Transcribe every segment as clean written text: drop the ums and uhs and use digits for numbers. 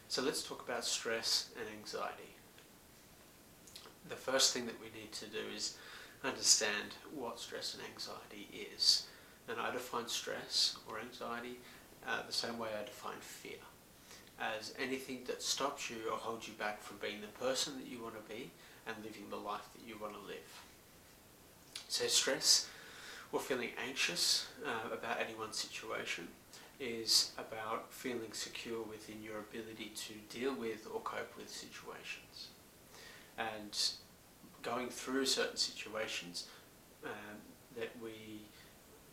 So let's talk about stress and anxiety. The first thing that we need to do is understand what stress and anxiety is. And I define stress or anxiety the same way I define fear, as anything that stops you or holds you back from being the person that you want to be and living the life that you want to live. So stress, or feeling anxious about any one situation, is about feeling secure within your ability to deal with or cope with situations. And going through certain situations that we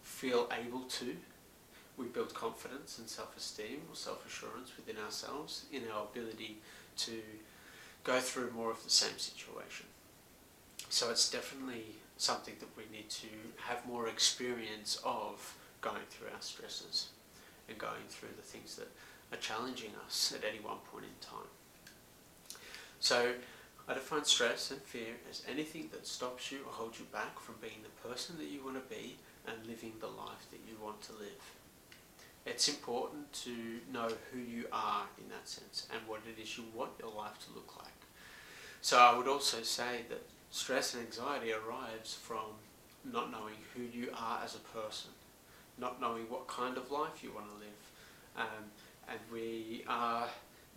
feel able to, we build confidence and self-esteem or self-assurance within ourselves in our ability to go through more of the same situation. So it's definitely something that we need to have more experience of, going through our stresses and going through the things that are challenging us at any one point in time. So I define stress and fear as anything that stops you or holds you back from being the person that you want to be and living the life that you want to live. It's important to know who you are in that sense and what it is you want your life to look like. So I would also say that stress and anxiety arrives from not knowing who you are as a person, not knowing what kind of life you want to live. And we are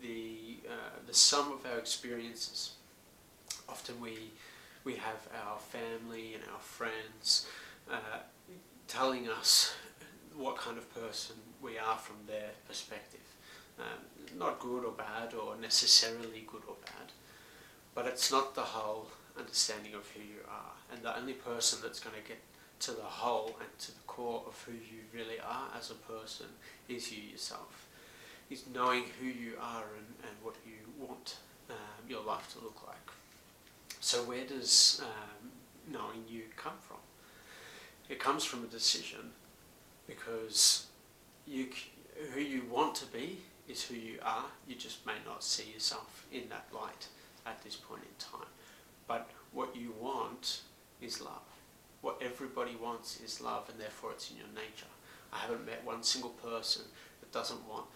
the sum of our experiences. Often we have our family and our friends telling us what kind of person we are from their perspective. Not good or bad, or necessarily good or bad, but it's not the whole understanding of who you are. And the only person that's going to get to the whole and to the core of who you really are as a person is you yourself. Is knowing who you are and what you want your life to look like. So where does knowing you come from? It comes from a decision, because who you want to be is who you are. You just may not see yourself in that light at this point in time. But what you want is love. What everybody wants is love, and therefore it's in your nature. I haven't met one single person that doesn't want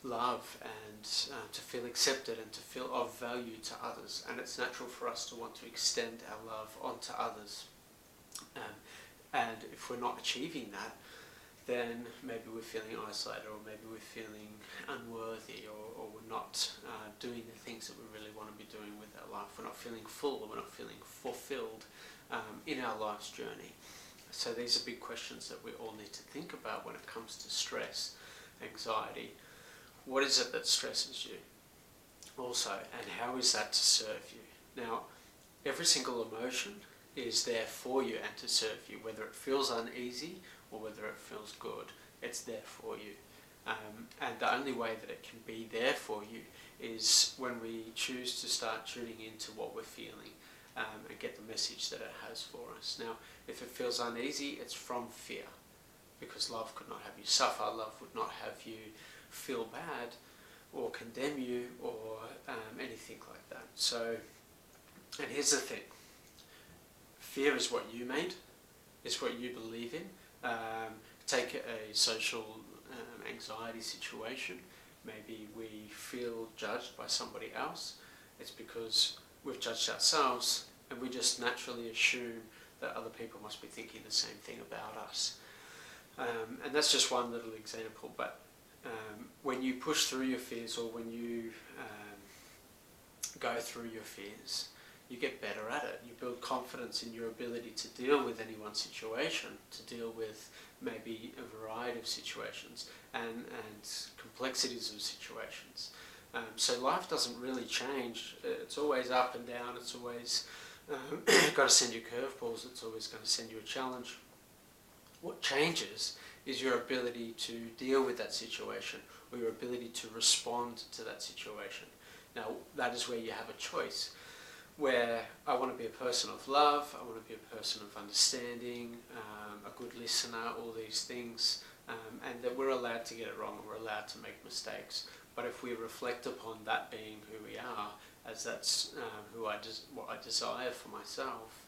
love and to feel accepted and to feel of value to others. And it's natural for us to want to extend our love onto others. And if we're not achieving that, then maybe we're feeling isolated, or maybe we're feeling unworthy, or we're not doing the things that we really want to be doing with our life. We're not feeling full, or we're not feeling fulfilled in our life's journey. So these are big questions that we all need to think about when it comes to stress, anxiety. What is it that stresses you also, and how is that to serve you? Now, every single emotion is there for you and to serve you, whether it feels uneasy or whether it feels good. It's there for you. And the only way that it can be there for you is when we choose to start tuning into what we're feeling and get the message that it has for us. Now, if it feels uneasy, it's from fear, because love could not have you suffer. Love would not have you feel bad or condemn you or anything like that. So, and here's the thing. Fear is what you made, it's what you believe in. Take a social anxiety situation. Maybe we feel judged by somebody else. It's because we've judged ourselves, and we just naturally assume that other people must be thinking the same thing about us. And that's just one little example, but when you push through your fears, or when you go through your fears, you get better at it. You build confidence in your ability to deal with any one situation, to deal with maybe a variety of situations and complexities of situations. So life doesn't really change. It's always up and down. It's always got to send you curveballs. It's always going to send you a challenge. What changes is your ability to deal with that situation, or your ability to respond to that situation. Now, that is where you have a choice, where I want to be a person of love, I want to be a person of understanding, a good listener, all these things, and that we're allowed to get it wrong, and we're allowed to make mistakes. But if we reflect upon that being who we are, as that's what I desire for myself,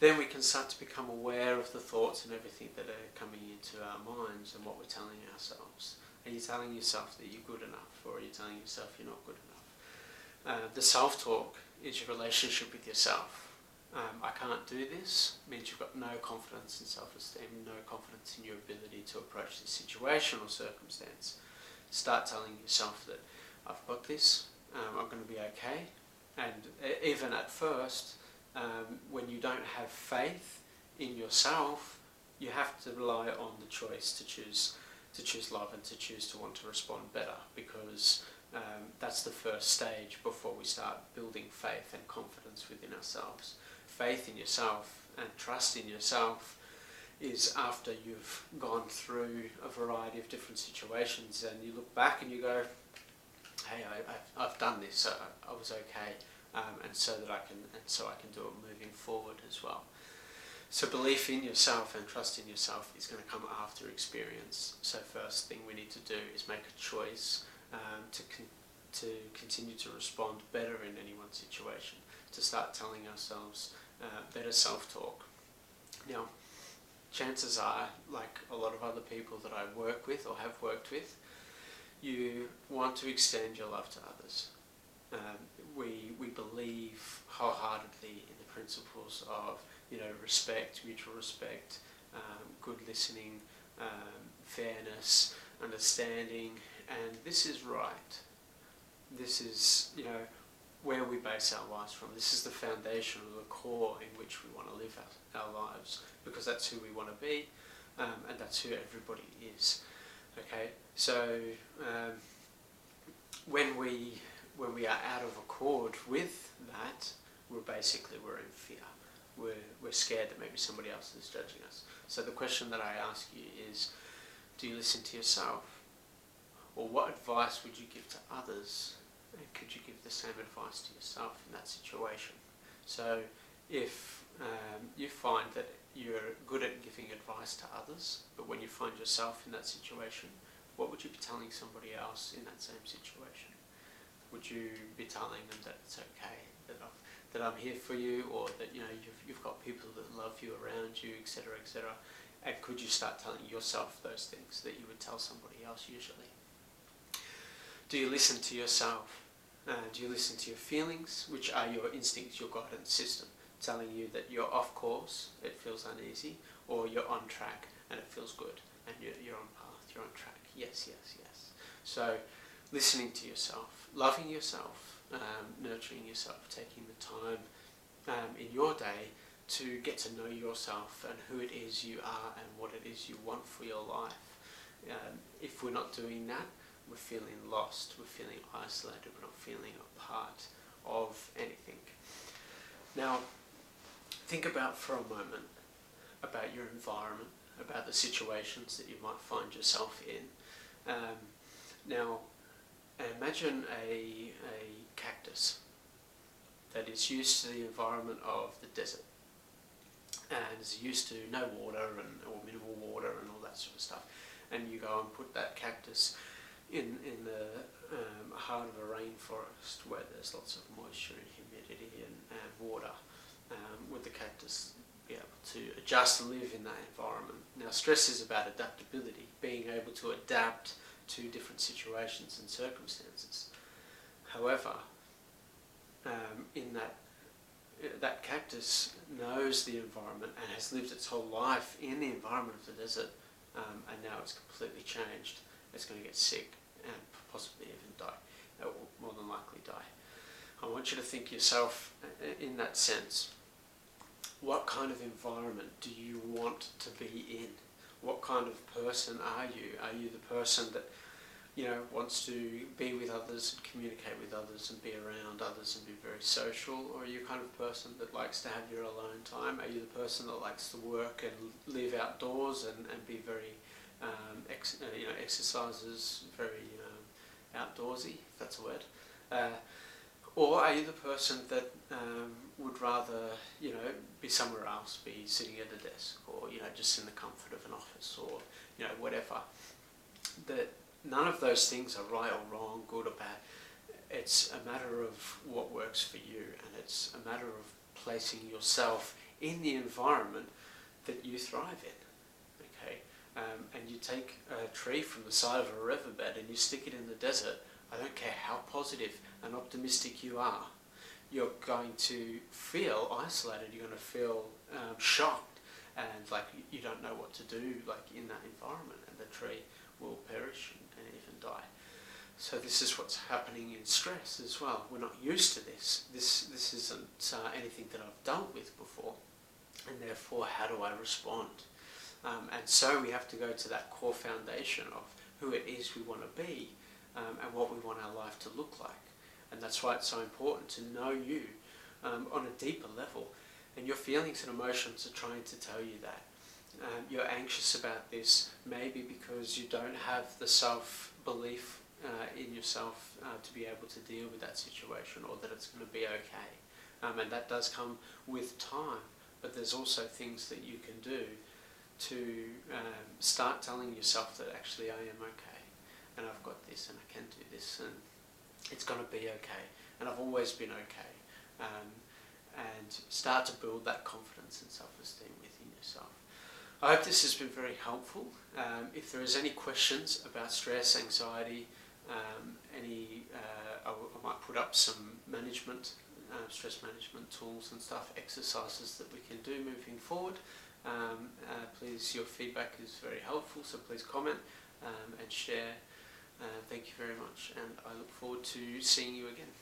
then we can start to become aware of the thoughts and everything that are coming into our minds and what we're telling ourselves. Are you telling yourself that you're good enough, or are you telling yourself you're not good enough? The self-talk is your relationship with yourself. I can't do this means you've got no confidence in self-esteem, no confidence in your ability to approach this situation or circumstance. Start telling yourself that I've got this, I'm going to be okay. And even at first, when you don't have faith in yourself, you have to rely on the choice to choose love and to choose to want to respond better, because that's the first stage before we start building faith and confidence within ourselves. Faith in yourself and trust in yourself is after you've gone through a variety of different situations and you look back and you go, hey, I've done this, so I was okay, and so I can do it moving forward as well. So belief in yourself and trust in yourself is going to come after experience. So first thing we need to do is make a choice to continue to respond better in any one situation, to start telling ourselves better self-talk. Now, chances are, like a lot of other people that I work with or have worked with, you want to extend your love to others. We believe wholeheartedly in the principles of respect, mutual respect, good listening, fairness, understanding, and this is right. This is where we base our lives from. This is the foundation or the core in which we want to live our lives, because that's who we want to be, and that's who everybody is. Okay, so when we are out of accord with that, we're in fear. We're scared that maybe somebody else is judging us. So the question that I ask you is, do you listen to yourself? Or what advice would you give to others? And could you give the same advice to yourself in that situation? So if you find that you're good at giving advice to others, but when you find yourself in that situation, what would you be telling somebody else in that same situation? Would you be telling them that it's okay, that I'm here for you, or that you've got people that love you around you, etc., etc.? And could you start telling yourself those things that you would tell somebody else usually? Do you listen to yourself? Do you listen to your feelings, which are your instincts, your guidance system, telling you that you're off course, it feels uneasy, or you're on track and it feels good, and you're on path, you're on track? Yes, yes, yes. So listening to yourself, loving yourself, nurturing yourself, taking the time in your day to get to know yourself and who it is you are and what it is you want for your life. If we're not doing that, we're feeling lost, we're feeling isolated, we're not feeling a part of anything. Now, think about for a moment about your environment, about the situations that you might find yourself in. Now, imagine a cactus that is used to the environment of the desert and is used to no water or minimal water and all that sort of stuff. And you go and put that cactus in the heart of a rainforest where there's lots of moisture and humidity and water. Would the cactus be able to adjust and live in that environment? Now, stress is about adaptability, being able to adapt to different situations and circumstances. However, in that cactus knows the environment and has lived its whole life in the environment of the desert, and now it's completely changed. It's going to get sick and possibly even die, or more than likely die. I want you to think yourself in that sense. What kind of environment do you want to be in? What kind of person are you? Are you the person that wants to be with others and communicate with others and be around others and be very social? Or are you the kind of person that likes to have your alone time? Are you the person that likes to work and live outdoors and be very exercises, very outdoorsy, if that's a word? Or are you the person that would rather, be somewhere else, be sitting at a desk, or just in the comfort of an office, or whatever? That none of those things are right or wrong, good or bad. It's a matter of what works for you, and it's a matter of placing yourself in the environment that you thrive in. Okay, and you take a tree from the side of a riverbed and you stick it in the desert, I don't care how positive and optimistic you are, you're going to feel isolated, you're going to feel shocked, and like you don't know what to do like in that environment, and the tree will perish and even die. So this is what's happening in stress as well. We're not used to this. This isn't anything that I've dealt with before, and therefore how do I respond? And so we have to go to that core foundation of who it is we want to be, and what we want our life to look like. And that's why it's so important to know you on a deeper level. And your feelings and emotions are trying to tell you that. You're anxious about this maybe because you don't have the self-belief in yourself to be able to deal with that situation, or that it's going to be okay. And that does come with time, but there's also things that you can do to start telling yourself that actually I am okay, and I've got this, and I can do this, and it's going to be okay, and I've always been okay, and start to build that confidence and self-esteem within yourself. I hope this has been very helpful. If there is any questions about stress, anxiety, I might put up some stress management tools and stuff, exercises that we can do moving forward. Please, your feedback is very helpful, so please comment and share. Thank you very much, and I look forward to seeing you again.